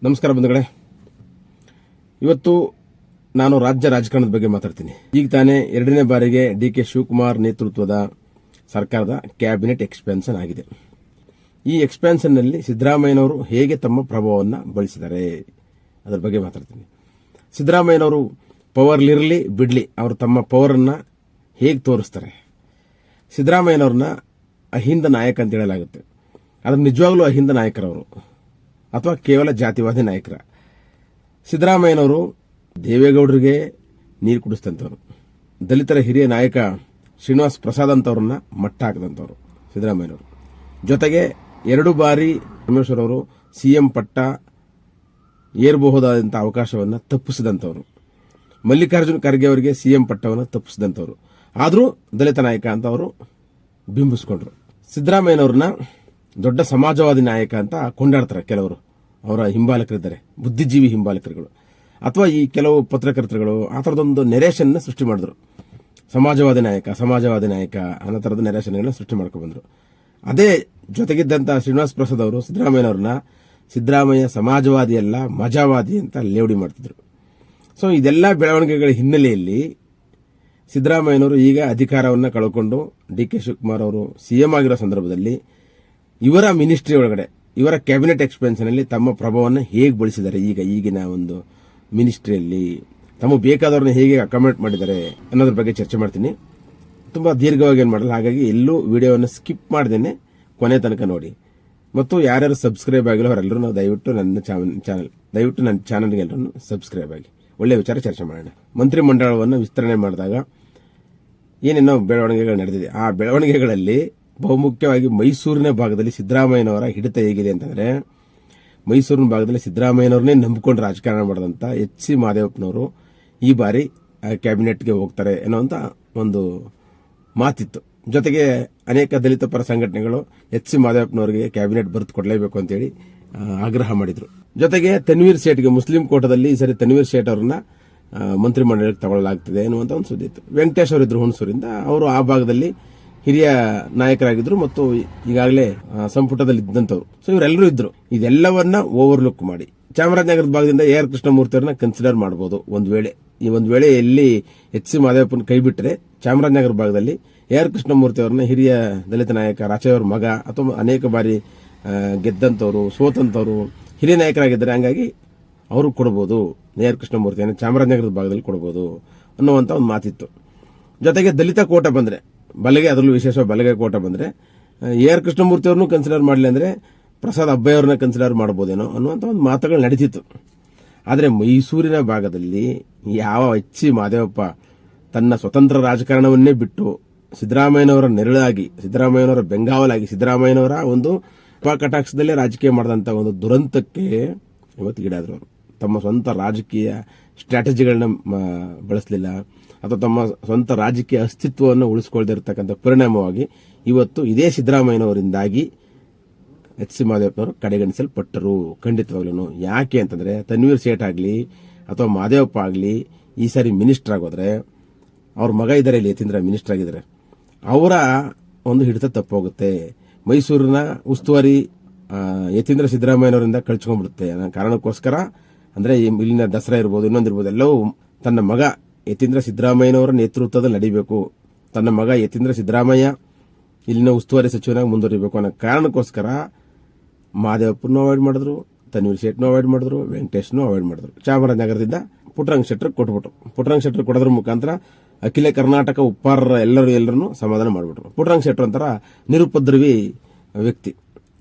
ನಮಸ್ಕಾರ ಬಂಧುಗಳೇ. ಇವತ್ತು ನಾನು ರಾಜ್ಯ ರಾಜಕಾರಣದ ಬಗ್ಗೆ ಮಾತಾಡ್ತೀನಿ. ಈಗ ತಾನೇ ಎರಡನೇ ಬಾರಿಗೆ ಡಿ.ಕೆ. ಶಿವಕುಮಾರ್ ನೇತೃತ್ವದ ಸರ್ಕಾರದ ಕ್ಯಾಬಿನೆಟ್ ಎಕ್ಸ್ಪೆನ್ಷನ್ ಆಗಿದೆ. ಈ ಎಕ್ಸ್ಪೆನ್ಷನ್ನಲ್ಲಿ ಸಿದ್ದರಾಮಯ್ಯನವರು ಹೇಗೆ ತಮ್ಮ ಪ್ರಭಾವವನ್ನು ಬಳಸಿದ್ದಾರೆ ಅದರ ಬಗ್ಗೆ ಮಾತಾಡ್ತೀನಿ. ಸಿದ್ದರಾಮಯ್ಯನವರು ಪವರ್ಲಿರಲಿ ಬಿಡಲಿ, ಅವರು ತಮ್ಮ ಪವರನ್ನು ಹೇಗೆ ತೋರಿಸ್ತಾರೆ. ಸಿದ್ದರಾಮಯ್ಯನವ್ರನ್ನ ಅಹಿಂದ ನಾಯಕ ಅಂತ ಹೇಳಲಾಗುತ್ತೆ. ಆದರೆ ನಿಜವಾಗ್ಲೂ ಅಹಿಂದ ನಾಯಕರವರು ಅಥವಾ ಕೇವಲ ಜಾತಿವಾದಿ ನಾಯಕರ? ಸಿದ್ದರಾಮಯ್ಯನವರು ದೇವೇಗೌಡರಿಗೆ ನೀರು ಕುಡಿಸಿದಂಥವ್ರು, ದಲಿತರ ಹಿರಿಯ ನಾಯಕ ಶ್ರೀನಿವಾಸ್ ಪ್ರಸಾದ್ ಅಂತವ್ರನ್ನ ಮಟ್ಟ ಹಾಕಿದಂಥವ್ರು ಸಿದ್ದರಾಮಯ್ಯನವರು. ಜೊತೆಗೆ 2 ಬಾರಿ ಪರಮೇಶ್ವರ್ ಅವರು ಸಿಎಂ ಪಟ್ಟ ಏರಬಹುದಾದಂಥ ಅವಕಾಶವನ್ನು ತಪ್ಪಿಸಿದಂಥವ್ರು. ಮಲ್ಲಿಕಾರ್ಜುನ ಖರ್ಗೆ ಅವರಿಗೆ ಸಿಎಂ ಪಟ್ಟವನ್ನು ತಪ್ಪಿಸಿದಂಥವ್ರು. ಆದರೂ ದಲಿತ ನಾಯಕ ಅಂತ ಅವರು ಬಿಂಬಿಸ್ಕೊಂಡ್ರು. ಸಿದ್ದರಾಮಯ್ಯನವ್ರನ್ನ ದೊಡ್ಡ ಸಮಾಜವಾದಿ ನಾಯಕ ಅಂತ ಕೊಂಡಾಡ್ತಾರೆ ಕೆಲವರು. ಅವರ ಹಿಂಬಾಲಕರಿದ್ದಾರೆ, ಬುದ್ಧಿಜೀವಿ ಹಿಂಬಾಲಕರುಗಳು, ಅಥವಾ ಈ ಕೆಲವು ಪತ್ರಕರ್ತರುಗಳು ಆ ಥರದೊಂದು ನೆರೇಷನ್ನ ಸೃಷ್ಟಿ ಮಾಡಿದ್ರು. ಸಮಾಜವಾದಿ ನಾಯಕ ಅನ್ನೋ ಥರದ ನೆರೇಷನ್ಗಳನ್ನ ಸೃಷ್ಟಿ ಮಾಡ್ಕೊಂಡು ಬಂದರು. ಅದೇ ಜೊತೆಗಿದ್ದಂಥ ಶ್ರೀನಿವಾಸ್ ಪ್ರಸಾದ್ ಅವರು ಸಿದ್ದರಾಮಯ್ಯನವ್ರನ್ನ ಸಿದ್ದರಾಮಯ್ಯ ಸಮಾಜವಾದಿ ಅಲ್ಲ ಮಜಾವಾದಿ ಅಂತ ಲೇವಡಿ ಮಾಡ್ತಿದ್ರು. ಸೊ ಇದೆಲ್ಲ ಬೆಳವಣಿಗೆಗಳ ಹಿನ್ನೆಲೆಯಲ್ಲಿ ಸಿದ್ದರಾಮಯ್ಯನವರು ಈಗ ಅಧಿಕಾರವನ್ನು ಕಳ್ಕೊಂಡು ಡಿ.ಕೆ. ಶಿವಕುಮಾರ್ ಅವರು ಸಿಎಂ ಆಗಿರೋ ಸಂದರ್ಭದಲ್ಲಿ ಇವರ ಮಿನಿಸ್ಟ್ರಿ ಒಳಗಡೆ, ಇವರ ಕ್ಯಾಬಿನೆಟ್ ಎಕ್ಸ್ಪೆನ್ಷನಲ್ಲಿ ತಮ್ಮ ಪ್ರಭಾವವನ್ನು ಹೇಗೆ ಬಳಸಿದ್ದಾರೆ, ಈಗಿನ ಒಂದು ಮಿನಿಸ್ಟ್ರಿಯಲ್ಲಿ ತಮಗೆ ಬೇಕಾದವ್ರನ್ನ ಹೇಗೆ ಅಕಾಮಡೇಟ್ ಮಾಡಿದ್ದಾರೆ ಅನ್ನೋದ್ರ ಬಗ್ಗೆ ಚರ್ಚೆ ಮಾಡ್ತೀನಿ. ತುಂಬ ದೀರ್ಘವಾಗಿ ಏನು ಮಾಡಲ್ಲ, ಹಾಗಾಗಿ ಎಲ್ಲೂ ವಿಡಿಯೋವನ್ನು ಸ್ಕಿಪ್ ಮಾಡ್ದೇನೆ ಕೊನೆ ತನಕ ನೋಡಿ. ಮತ್ತು ಯಾರ್ಯಾರು ಸಬ್ಸ್ಕ್ರೈಬ್ ಆಗಿಲ್ಲ ಅವರೆಲ್ಲರೂ ದಯವಿಟ್ಟು ನನ್ನ ಚಾನಲ್ಗೆ ಎಲ್ಲರೂ ಸಬ್ಸ್ಕ್ರೈಬ್ ಆಗಿ ಒಳ್ಳೆಯ ವಿಚಾರ ಚರ್ಚೆ ಮಾಡೋಣ. ಮಂತ್ರಿಮಂಡಲವನ್ನು ವಿಸ್ತರಣೆ ಮಾಡಿದಾಗ ಏನೇನೋ ಬೆಳವಣಿಗೆಗಳು ನಡೆದಿದೆ. ಆ ಬೆಳವಣಿಗೆಗಳಲ್ಲಿ ಬಹುಮುಖ್ಯವಾಗಿ ಮೈಸೂರಿನ ಭಾಗದಲ್ಲಿ ಸಿದ್ದರಾಮಯ್ಯನವರ ಹಿಡಿತ ಹೇಗಿದೆ ಅಂತಂದ್ರೆ, ಮೈಸೂರಿನ ಭಾಗದಲ್ಲಿ ಸಿದ್ದರಾಮಯ್ಯನವ್ರನ್ನೇ ನಂಬಿಕೊಂಡು ರಾಜಕಾರಣ ಮಾಡಿದಂಥ ಎಚ್.ಸಿ. ಮಹದೇವಪ್ಪನವರು ಈ ಬಾರಿ ಕ್ಯಾಬಿನೆಟ್ಗೆ ಹೋಗ್ತಾರೆ ಅನ್ನುವಂಥ ಒಂದು ಮಾತಿತ್ತು. ಜೊತೆಗೆ ಅನೇಕ ದಲಿತ ಪರ ಸಂಘಟನೆಗಳು ಎಚ್.ಸಿ. ಮಹದೇವಪ್ಪನವರಿಗೆ ಕ್ಯಾಬಿನೆಟ್ ಬರೆದು ಕೊಡಲೇಬೇಕು ಅಂತೇಳಿ ಆಗ್ರಹ ಮಾಡಿದ್ರು. ಜೊತೆಗೆ ತನ್ವೀರ್ ಸೇಠ್ಗೆ ಮುಸ್ಲಿಂ ಕೋಟಾದಲ್ಲಿ ಈ ಸರಿ ತನ್ವೀರ್ ಸೇಠ್ ಅವರನ್ನ ಮಂತ್ರಿಮಂಡಲಕ್ಕೆ ತಗೊಳ್ಳಲಾಗ್ತದೆ ಅನ್ನುವಂಥ ಒಂದು ಸುದ್ದಿ ಇತ್ತು. ವೆಂಕಟೇಶ್ ಅವರಿದ್ರು ಹುಣಸೂರಿಂದ, ಅವರು ಆ ಭಾಗದಲ್ಲಿ ಹಿರಿಯ ನಾಯಕರಾಗಿದ್ರು ಮತ್ತು ಈಗಾಗಲೇ ಸಂಪುಟದಲ್ಲಿ ಇದ್ದಂಥವ್ರು. ಸೊ ಇವರೆಲ್ಲರೂ ಇದ್ರು. ಇದೆಲ್ಲವನ್ನ ಓವರ್ಲುಕ್ ಮಾಡಿ ಚಾಮರಾಜನಗರದ ಭಾಗದಿಂದ ಎ.ಆರ್. ಕೃಷ್ಣಮೂರ್ತಿ ಅವರನ್ನ ಕನ್ಸಿಡರ್ ಮಾಡಬಹುದು. ಒಂದು ವೇಳೆ ಎಲ್ಲಿ ಎಚ್.ಸಿ. ಮಹದೇವಪ್ಪನ ಕೈ ಬಿಟ್ಟರೆ ಚಾಮರಾಜನಗರ ಭಾಗದಲ್ಲಿ ಎ.ಆರ್. ಕೃಷ್ಣಮೂರ್ತಿ ಅವರನ್ನ ಹಿರಿಯ ದಲಿತ ನಾಯಕ ರಾಚಯ್ಯವರ ಮಗ ಅಥವಾ ಅನೇಕ ಬಾರಿ ಗೆದ್ದಂಥವ್ರು, ಸೋತಂಥವ್ರು, ಹಿರಿಯ ನಾಯಕರಾಗಿದ್ದಾರೆ. ಹಂಗಾಗಿ ಅವರು ಕೊಡಬಹುದು, ಎ.ಆರ್. ಕೃಷ್ಣಮೂರ್ತಿಯನ್ನು ಚಾಮರಾಜನಗರದ ಭಾಗದಲ್ಲಿ ಕೊಡಬಹುದು ಅನ್ನುವಂಥ ಒಂದು ಮಾತಿತ್ತು. ಜೊತೆಗೆ ದಲಿತ ಕೋಟ ಬಂದರೆ ಬಲಗೆ, ಅದರಲ್ಲೂ ವಿಶೇಷ ಬಲಗೆ ಕೋಟ ಬಂದರೆ ಎ.ಆರ್. ಕೃಷ್ಣಮೂರ್ತಿ ಅವ್ರನ್ನೂ ಕನ್ಸಿಡರ್ ಮಾಡಲಿ ಅಂದರೆ ಪ್ರಸಾದ್ ಅಬ್ಬಯ್ಯ ಅವ್ರನ್ನ ಕನ್ಸಿಡರ್ ಮಾಡಬಹುದೇನೋ ಅನ್ನುವಂಥ ಒಂದು ಮಾತುಗಳು ನಡೀತಿತ್ತು. ಆದರೆ ಮೈಸೂರಿನ ಭಾಗದಲ್ಲಿ ಯಾವ ಎಚ್.ಸಿ. ಮಹದೇವಪ್ಪ ತನ್ನ ಸ್ವತಂತ್ರ ರಾಜಕಾರಣವನ್ನೇ ಬಿಟ್ಟು ಸಿದ್ದರಾಮಯ್ಯನವರ ನೆರಳಾಗಿ, ಸಿದ್ದರಾಮಯ್ಯನವರ ಬೆಂಗಾವಲಾಗಿ, ಸಿದ್ದರಾಮಯ್ಯನವರ ಒಂದು ಕಟಾಕ್ಷದಲ್ಲೇ ರಾಜಕೀಯ ಮಾಡಿದಂಥ ಒಂದು ದುರಂತಕ್ಕೆ ಇವತ್ತು ಈಡಾದ್ರು. ಅವರು ತಮ್ಮ ಸ್ವಂತ ರಾಜಕೀಯ ಸ್ಟ್ರಾಟಜಿಗಳನ್ನ ಬಳಸಲಿಲ್ಲ ಅಥವಾ ತಮ್ಮ ಸ್ವಂತ ರಾಜಕೀಯ ಅಸ್ತಿತ್ವವನ್ನು ಉಳಿಸಿಕೊಳ್ಳದಿರತಕ್ಕಂಥ ಪರಿಣಾಮವಾಗಿ ಇವತ್ತು ಇದೇ ಸಿದ್ದರಾಮಯ್ಯನವರಿಂದಾಗಿ ಎಚ್.ಸಿ. ಮಹದೇವಪ್ಪನವರು ಕಡೆಗಣಿಸಲ್ಪಟ್ಟರು. ಖಂಡಿತವಾಗ್ಲೂ. ಯಾಕೆ ಅಂತಂದ್ರೆ, ತನ್ವೀರ್ ಸೇಠ್ ಆಗಲಿ ಅಥವಾ ಮಹದೇವಪ್ಪ ಆಗಲಿ ಈ ಸಾರಿ ಮಿನಿಸ್ಟರ್ ಆಗೋದ್ರೆ, ಅವ್ರ ಮಗ ಇದ್ದಾರೆ ಇಲ್ಲಿ ಯತೀಂದ್ರ ಮಿನಿಸ್ಟರ್ ಆಗಿದ್ದಾರೆ, ಅವರ ಒಂದು ಹಿಡಿತ ತಪ್ಪೋಗುತ್ತೆ. ಮೈಸೂರಿನ ಉಸ್ತುವಾರಿ ಯತೀಂದ್ರ ಸಿದ್ದರಾಮಯ್ಯನವರಿಂದ ಕಳ್ಚ್ಕೊಂಡ್ಬಿಡುತ್ತೆ. ಕಾರಣಕ್ಕೋಸ್ಕರ ಅಂದ್ರೆ ಇಲ್ಲಿನ ದಸರಾ ಇರ್ಬೋದು, ಇನ್ನೊಂದಿರ್ಬೋದು, ಎಲ್ಲವೂ ತನ್ನ ಮಗ ಯತೀಂದ್ರ ಸಿದ್ದರಾಮಯ್ಯನವರ ನೇತೃತ್ವದಲ್ಲಿ ನಡೀಬೇಕು, ತನ್ನ ಮಗ ಯತೀಂದ್ರ ಸಿದ್ದರಾಮಯ್ಯ ಇಲ್ಲಿನ ಉಸ್ತುವಾರಿ ಸಚಿವನಾಗಿ ಮುಂದುವರಿಬೇಕು ಅನ್ನೋ ಕಾರಣಕ್ಕೋಸ್ಕರ ಮಹದೇವಪ್ಪನೂ ಅವಾಯ್ಡ್ ಮಾಡಿದ್ರು, ತನ್ವೀರ್ ಶೇಟ್ನೂ ಅವಾಯ್ಡ್ ಮಾಡಿದ್ರು, ವೆಂಕಟೇಶ್ನೂ ಅವಾಯ್ಡ್ ಮಾಡಿದ್ರು. ಚಾಮರಾಜನಗರದಿಂದ ಪುಟ್ಟರಂಗ ಶೆಟ್ಟರ್ ಕೊಟ್ಬಿಟ್ರು. ಪುಟ್ಟರಂಗ ಶೆಟ್ಟರ್ ಕೊಡೋದ್ರ ಮುಖಾಂತರ ಅಖಿಲ ಕರ್ನಾಟಕ ಉಪ್ಪಾರರ ಎಲ್ಲರೂ ಸಮಾಧಾನ ಮಾಡಿಬಿಟ್ರು. ಪುಟ್ಟರಂಗ ಶೆಟ್ಟರ್ ಒಂಥರ ನಿರುಪದ್ರವಿ ವ್ಯಕ್ತಿ,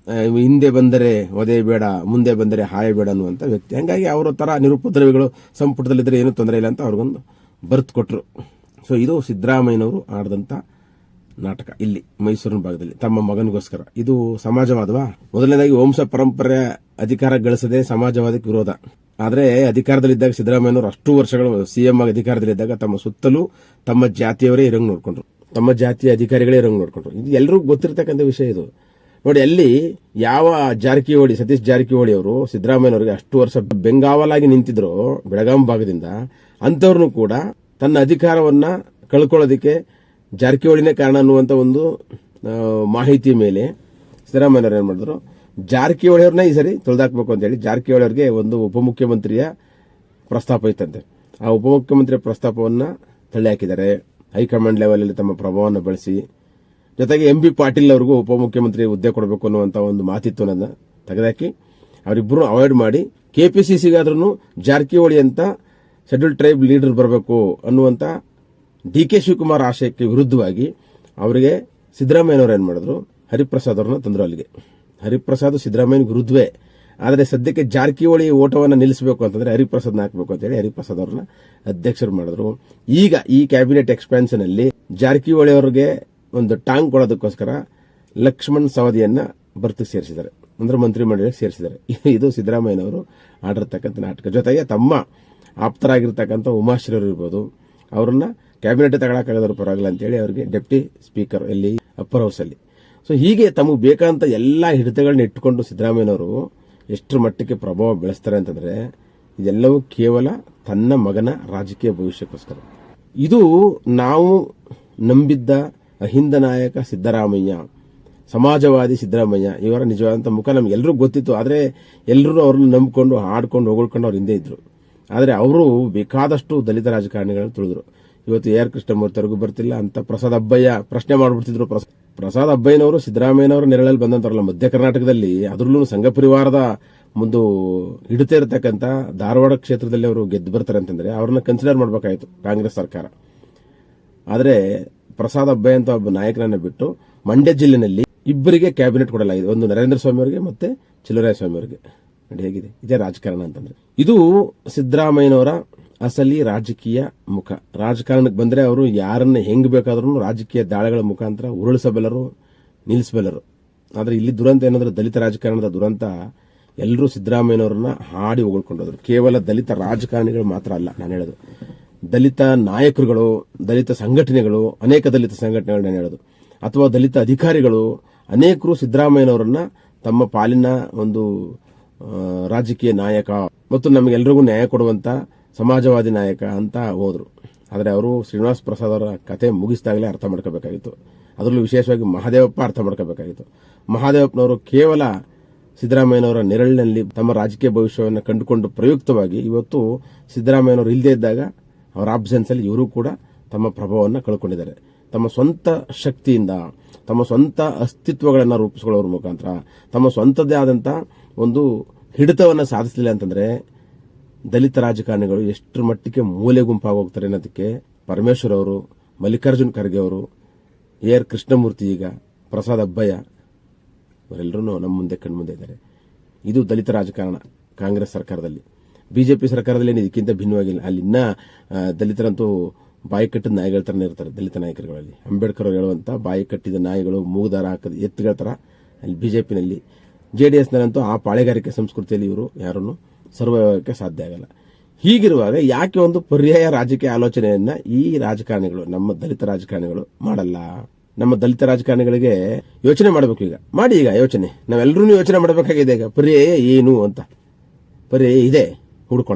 ಹಿಂದೆ ಬಂದರೆ ಒದೆ ಬೇಡ, ಮುಂದೆ ಬಂದರೆ ಹಾಯ ಬೇಡ ಅನ್ನುವಂಥ ವ್ಯಕ್ತಿ. ಹಂಗಾಗಿ ಅವರ ತರ ನಿರುಪದ್ರವಿಗಳು ಸಂಪುಟದಲ್ಲಿದ್ದರೆ ಏನೂ ತೊಂದರೆ ಇಲ್ಲ ಅಂತ ಅವ್ರಿಗೊಂದು ಬರ್ತ್ ಕೊಟ್ಟರು. ಸೊ ಇದು ಸಿದ್ದರಾಮಯ್ಯನವರು ಆಡಿದಂಥ ನಾಟಕ ಇಲ್ಲಿ ಮೈಸೂರಿನ ಭಾಗದಲ್ಲಿ ತಮ್ಮ ಮಗನಿಗೋಸ್ಕರ. ಇದು ಸಮಾಜವಾದವಾ? ಮೊದಲನೇದಾಗಿ ವಂಶ ಪರಂಪರೆ ಅಧಿಕಾರ ಗಳಿಸದೆ ಸಮಾಜವಾದಕ್ಕೆ ವಿರೋಧ. ಆದರೆ ಅಧಿಕಾರದಲ್ಲಿದ್ದಾಗ ಸಿದ್ದರಾಮಯ್ಯನವರು ಅಷ್ಟು ವರ್ಷಗಳು ಸಿಎಂ ಆಗಿ ಅಧಿಕಾರದಲ್ಲಿದ್ದಾಗ ತಮ್ಮ ಸುತ್ತಲೂ ತಮ್ಮ ಜಾತಿಯವರೇ ಇರಂಗ್ ನೋಡ್ಕೊಂಡ್ರು, ತಮ್ಮ ಜಾತಿಯ ಅಧಿಕಾರಿಗಳೇ ಇರಂಗ್ ನೋಡ್ಕೊಂಡ್ರು. ಇದು ಎಲ್ಲರಿಗೂ ಗೊತ್ತಿರತಕ್ಕಂಥ ವಿಷಯ ಇದು. ನೋಡಿ, ಅಲ್ಲಿ ಯಾವ ಜಾರಕಿಹೊಳಿ, ಸತೀಶ್ ಜಾರಕಿಹೊಳಿ ಅವರು ಸಿದ್ದರಾಮಯ್ಯನವರಿಗೆ ಅಷ್ಟು ವರ್ಷ ಬೆಂಗಾವಲಾಗಿ ನಿಂತಿದ್ರು ಬೆಳಗಾಂ ಭಾಗದಿಂದ, ಅಂಥವ್ರನ್ನು ಕೂಡ ತನ್ನ ಅಧಿಕಾರವನ್ನ ಕಳ್ಕೊಳ್ಳೋದಕ್ಕೆ ಜಾರಕಿಹೊಳಿನೇ ಕಾರಣ ಅನ್ನುವಂಥ ಒಂದು ಮಾಹಿತಿ ಮೇಲೆ ಸಿದ್ದರಾಮಯ್ಯನವರು ಏನು ಮಾಡಿದ್ರು, ಜಾರಕಿಹೊಳಿ ಅವ್ರನ್ನ ಈ ಸರಿ ತೊಳೆದಾಕ್ಬೇಕು ಅಂತೇಳಿ ಜಾರಕಿಹೊಳಿ ಅವ್ರಿಗೆ ಒಂದು ಉಪಮುಖ್ಯಮಂತ್ರಿಯ ಪ್ರಸ್ತಾಪ ಇತ್ತಂತೆ. ಆ ಉಪಮುಖ್ಯಮಂತ್ರಿಯ ಪ್ರಸ್ತಾಪವನ್ನ ತಳ್ಳಿ ಹಾಕಿದ್ದಾರೆ. ಹೈಕಮಾಂಡ್ ಲೆವೆಲ್ ಅಲ್ಲಿ ತಮ್ಮ ಪ್ರಭಾವವನ್ನು ಬಳಸಿ, ಜೊತೆಗೆ MB ಪಾಟೀಲ್ ಅವ್ರಿಗೂ ಉಪಮುಖ್ಯಮಂತ್ರಿ ಹುದ್ದೆ ಕೊಡಬೇಕು ಅನ್ನುವಂತ ಒಂದು ಮಾತಿತ್ತು. ನನ್ನ ತೆಗೆದಾಕಿ ಅವರಿಬ್ಬರು ಅವಾಯ್ಡ್ ಮಾಡಿ KPCCಗಾದ್ರೂ ಜಾರಕಿಹೊಳಿ ಅಂತ ಶೆಡ್ಯೂಲ್ ಟ್ರೈಬ್ ಲೀಡರ್ ಬರಬೇಕು ಅನ್ನುವಂತ DK ಶಿವಕುಮಾರ್ ಆಶಯಕ್ಕೆ ವಿರುದ್ಧವಾಗಿ ಅವರಿಗೆ ಸಿದ್ದರಾಮಯ್ಯನವರು ಏನ್ ಮಾಡಿದ್ರು, ಹರಿಪ್ರಸಾದ್ ಅವ್ರನ್ನ ತಂದ್ರು ಅಲ್ಲಿಗೆ. ಹರಿಪ್ರಸಾದ್ ಸಿದ್ದರಾಮಯ್ಯ ವಿರುದ್ಧವೇ, ಆದರೆ ಸದ್ಯಕ್ಕೆ ಜಾರಕಿಹೊಳಿ ಓಟವನ್ನು ನಿಲ್ಲಿಸಬೇಕು ಅಂತಂದ್ರೆ ಹರಿಪ್ರಸಾದ್ನ ಹಾಕಬೇಕು ಅಂತೇಳಿ ಹರಿಪ್ರಸಾದ್ ಅವ್ರನ್ನ ಅಧ್ಯಕ್ಷರು ಮಾಡಿದ್ರು. ಈಗ ಈ ಕ್ಯಾಬಿನೆಟ್ ಎಕ್ಸ್ಪಾನ್ಷನ್ ಅಲ್ಲಿ ಜಾರಕಿಹೊಳಿ ಅವರಿಗೆ ಒಂದು ಟಾಂಗ್ ಕೊಡೋದಕ್ಕೋಸ್ಕರ ಲಕ್ಷ್ಮಣ್ ಸವದಿಯನ್ನ ಬರ್ತಿಗೆ ಸೇರಿಸಿದ್ದಾರೆ, ಅಂದ್ರೆ ಮಂತ್ರಿಮಂಡಲಕ್ಕೆ ಸೇರಿಸಿದ್ದಾರೆ. ಇದು ಸಿದ್ದರಾಮಯ್ಯನವರು ಆಡಿರ್ತಕ್ಕಂಥ ನಾಟಕ. ಜೊತೆಗೆ ತಮ್ಮ ಆಪ್ತರಾಗಿರ್ತಕ್ಕಂಥ ಉಮಾಶ್ರೀ ಅವರು ಇರ್ಬೋದು, ಅವರನ್ನ ಕ್ಯಾಬಿನೆಟ್ ತಗೊಳಕ್ಕಾಗದವ್ರು ಪರವಾಗಿಲ್ಲ ಅಂತೇಳಿ ಅವರಿಗೆ ಡೆಪ್ಟಿ ಸ್ಪೀಕರ್ ಎಲ್ಲಿ ಅಪ್ಪರ್ ಹೌಸ್ ಅಲ್ಲಿ. ಸೊ ಹೀಗೆ ತಮಗೆ ಬೇಕಾದಂತ ಎಲ್ಲಾ ಹಿಡಿತಗಳನ್ನ ಇಟ್ಟುಕೊಂಡು ಸಿದ್ದರಾಮಯ್ಯನವರು ಎಷ್ಟರ ಮಟ್ಟಕ್ಕೆ ಪ್ರಭಾವ ಬೆಳೆಸ್ತಾರೆ ಅಂತಂದ್ರೆ ಇದೆಲ್ಲವೂ ಕೇವಲ ತನ್ನ ಮಗನ ರಾಜಕೀಯ ಭವಿಷ್ಯಕ್ಕೋಸ್ಕರ. ಇದು ನಾವು ನಂಬಿದ್ದ ಅಹಿಂದ ನಾಯಕ ಸಿದ್ದರಾಮಯ್ಯ, ಸಮಾಜವಾದಿ ಸಿದ್ದರಾಮಯ್ಯ ಇವರ ನಿಜವಾದಂತ ಮುಖ ನಮ್ಗೆಲ್ಲರೂ ಗೊತ್ತಿತ್ತು. ಆದರೆ ಎಲ್ಲರೂ ಅವ್ರನ್ನ ನಂಬಿಕೊಂಡು ಹಾಡ್ಕೊಂಡು ಹೊಗಳ್ಕೊಂಡು ಅವ್ರ ಹಿಂದೆ ಇದ್ರು. ಆದರೆ ಅವರು ಬೇಕಾದಷ್ಟು ದಲಿತ ರಾಜಕಾರಣಿಗಳನ್ನ ತುಳಿದ್ರು. ಇವತ್ತು AR ಕೃಷ್ಣಮೂರ್ತಿ ಅವ್ರಿಗೂ ಬರ್ತಿಲ್ಲ ಅಂತ ಪ್ರಸಾದ್ ಅಬ್ಬಯ್ಯ ಪ್ರಶ್ನೆ ಮಾಡ್ಬಿಡ್ತಿದ್ರು. ಪ್ರಸಾದ್ ಅಬ್ಬಯ್ಯನವರು ಸಿದ್ದರಾಮಯ್ಯನವರ ನೆರಳಲ್ಲಿ ಬಂದಂತವರಲ್ಲ ಮಧ್ಯ ಕರ್ನಾಟಕದಲ್ಲಿ, ಅದರಲ್ಲೂ ಸಂಘ ಪರಿವಾರದ ಮುಂದೆ ಹಿಡಿತಾ ಇರತಕ್ಕಂತ ಧಾರವಾಡ ಕ್ಷೇತ್ರದಲ್ಲಿ ಅವರು ಗೆದ್ದು ಬರ್ತಾರೆ ಅಂತಂದ್ರೆ ಅವ್ರನ್ನ ಕನ್ಸಿಡರ್ ಮಾಡಬೇಕಾಯಿತು ಕಾಂಗ್ರೆಸ್ ಸರ್ಕಾರ. ಆದರೆ ಪ್ರಸಾದ್ ಅಬ್ಬಯ್ಯ ಅಂತ ಒಬ್ಬ ನಾಯಕನನ್ನ ಬಿಟ್ಟು ಮಂಡ್ಯ ಜಿಲ್ಲೆನಲ್ಲಿ ಇಬ್ಬರಿಗೆ ಕ್ಯಾಬಿನೆಟ್ ಕೊಡಲಾಗಿದೆ, ಒಂದು ನರೇಂದ್ರ ಸ್ವಾಮಿ ಅವರಿಗೆ ಮತ್ತೆ ಚಿಲುರಾಯ ಸ್ವಾಮಿ ಅವರಿಗೆ. ನೋಡಿ ಹೇಗಿದೆ ಇದೇ ರಾಜಕಾರಣ ಅಂತಂದ್ರೆ. ಇದು ಸಿದ್ದರಾಮಯ್ಯನವರ ಅಸಲಿ ರಾಜಕೀಯ ಮುಖ. ರಾಜಕಾರಣಕ್ಕೆ ಬಂದ್ರೆ ಅವರು ಯಾರನ್ನ ಹೆಂಗ್ ಬೇಕಾದ್ರೂ ರಾಜಕೀಯ ದಾಳಿಗಳ ಮುಖಾಂತರ ಉರುಳಿಸಬಲ್ಲರು, ನಿಲ್ಲಿಸಬಲ್ಲರು. ಆದ್ರೆ ಇಲ್ಲಿ ದುರಂತ ಏನಂದ್ರೆ ದಲಿತ ರಾಜಕಾರಣದ ದುರಂತ ಎಲ್ಲರೂ ಸಿದ್ದರಾಮಯ್ಯನವರನ್ನ ಹಾಡಿ ಹೊಗಳ್ಕೊಂಡೋದ್ರು. ಕೇವಲ ದಲಿತ ರಾಜಕಾರಣಿಗಳು ಮಾತ್ರ ಅಲ್ಲ ನಾನು ಹೇಳೋದು, ದಲಿತ ನಾಯಕರುಗಳು, ದಲಿತ ಸಂಘಟನೆಗಳು, ಅನೇಕ ದಲಿತ ಸಂಘಟನೆಗಳು ನಾನು ಹೇಳೋದು, ಅಥವಾ ದಲಿತ ಅಧಿಕಾರಿಗಳು ಅನೇಕರು ಸಿದ್ದರಾಮಯ್ಯನವರನ್ನ ತಮ್ಮ ಪಾಲಿನ ಒಂದು ರಾಜಕೀಯ ನಾಯಕ ಮತ್ತು ನಮಗೆಲ್ಲರಿಗೂ ನ್ಯಾಯ ಕೊಡುವಂತ ಸಮಾಜವಾದಿ ನಾಯಕ ಅಂತ ಹೋದ್ರು. ಆದರೆ ಅವರು ಶ್ರೀನಿವಾಸ್ ಪ್ರಸಾದ್ ಅವರ ಕತೆ ಮುಗಿಸಿದಾಗಲೇ ಅರ್ಥ ಮಾಡ್ಕೋಬೇಕಾಗಿತ್ತು. ಅದರಲ್ಲೂ ವಿಶೇಷವಾಗಿ ಮಹಾದೇವಪ್ಪ ಅರ್ಥ ಮಾಡ್ಕೋಬೇಕಾಗಿತ್ತು. ಮಹಾದೇವಪ್ಪನವರು ಕೇವಲ ಸಿದ್ದರಾಮಯ್ಯನವರ ನೆರಳಿನಲ್ಲಿ ತಮ್ಮ ರಾಜಕೀಯ ಭವಿಷ್ಯವನ್ನು ಕಂಡುಕೊಂಡು ಪ್ರಯುಕ್ತವಾಗಿ ಇವತ್ತು ಸಿದ್ದರಾಮಯ್ಯನವರು ಇಲ್ಲದೇ ಇದ್ದಾಗ ಅವರ ಆಬ್ಸೆನ್ಸ್ ಅಲ್ಲಿ ಇವರು ಕೂಡ ತಮ್ಮ ಪ್ರಭಾವವನ್ನು ಕಳ್ಕೊಂಡಿದ್ದಾರೆ. ತಮ್ಮ ಸ್ವಂತ ಶಕ್ತಿಯಿಂದ ತಮ್ಮ ಸ್ವಂತ ಅಸ್ತಿತ್ವಗಳನ್ನು ರೂಪಿಸಿಕೊಳ್ಳೋರ ಮುಖಾಂತರ ತಮ್ಮ ಸ್ವಂತದ್ದೇ ಆದಂತ ಒಂದು ಹಿಡಿತವನ್ನು ಸಾಧಿಸಲಿಲ್ಲ ಅಂತಂದ್ರೆ ದಲಿತ ರಾಜಕಾರಣಿಗಳು ಎಷ್ಟರ ಮಟ್ಟಿಗೆ ಮೂಲೆ ಗುಂಪಾಗಿ ಹೋಗ್ತಾರೆ ಅನ್ನೋದಕ್ಕೆ ಪರಮೇಶ್ವರ್ ಅವರು, ಮಲ್ಲಿಕಾರ್ಜುನ್ ಖರ್ಗೆ ಅವರು, AR ಕೃಷ್ಣಮೂರ್ತಿ, ಈಗ ಪ್ರಸಾದ್ ಅಬ್ಬಯ್ಯ ಅವರೆಲ್ಲರೂ ನಮ್ಮ ಮುಂದೆ ಕಣ್ಮುಂದೆ ಇದ್ದಾರೆ. ಇದು ದಲಿತ ರಾಜಕಾರಣ ಕಾಂಗ್ರೆಸ್ ಸರ್ಕಾರದಲ್ಲಿ. ಬಿಜೆಪಿ ಸರ್ಕಾರದಲ್ಲಿ ಇದಕ್ಕಿಂತ ಭಿನ್ನವಾಗಿಲ್ಲ. ಅಲ್ಲಿ ಇನ್ನ ದಲಿತರಂತೂ ಬಾಯಿ ಕಟ್ಟಿದ ನಾಯಿಗಳ ತರನೇ ಇರ್ತಾರೆ ದಲಿತ ನಾಯಕರುಗಳಲ್ಲಿ. ಅಂಬೇಡ್ಕರ್ ಅವರು ಹೇಳುವಂತ ಬಾಯಿ ಕಟ್ಟಿದ ನಾಯಿಗಳು, ಮೂಗುದಾರ ಹಾಕದ ಎತ್ತುಗಳ ತರ ಅಲ್ಲಿ ಬಿಜೆಪಿನಲ್ಲಿ. JDSನಲ್ಲಂತೂ ಆ ಪಾಳೆಗಾರಿಕೆ ಸಂಸ್ಕೃತಿಯಲ್ಲಿ ಇವರು ಯಾರನ್ನು ಸರ್ವೈವಕ್ಕೆ ಸಾಧ್ಯ ಆಗಲ್ಲ. ಹೀಗಿರುವಾಗ ಯಾಕೆ ಒಂದು ಪರ್ಯಾಯ ರಾಜಕೀಯ ಆಲೋಚನೆಯನ್ನ ಈ ರಾಜಕಾರಣಿಗಳು, ನಮ್ಮ ದಲಿತ ರಾಜಕಾರಣಿಗಳು ಮಾಡಲ್ಲ? ನಮ್ಮ ದಲಿತ ರಾಜಕಾರಣಿಗಳಿಗೆ ಯೋಚನೆ ಮಾಡಬೇಕು. ಈಗ ಮಾಡಿ, ಈಗ ಯೋಚನೆ ನಾವೆಲ್ಲರೂ ಯೋಚನೆ ಮಾಡಬೇಕಾಗಿದೆ. ಈಗ ಪರ್ಯಾಯ ಏನು ಅಂತ, ಪರ್ಯಾಯ ಇದೆ ಹುಡ್ಕೊಂಡು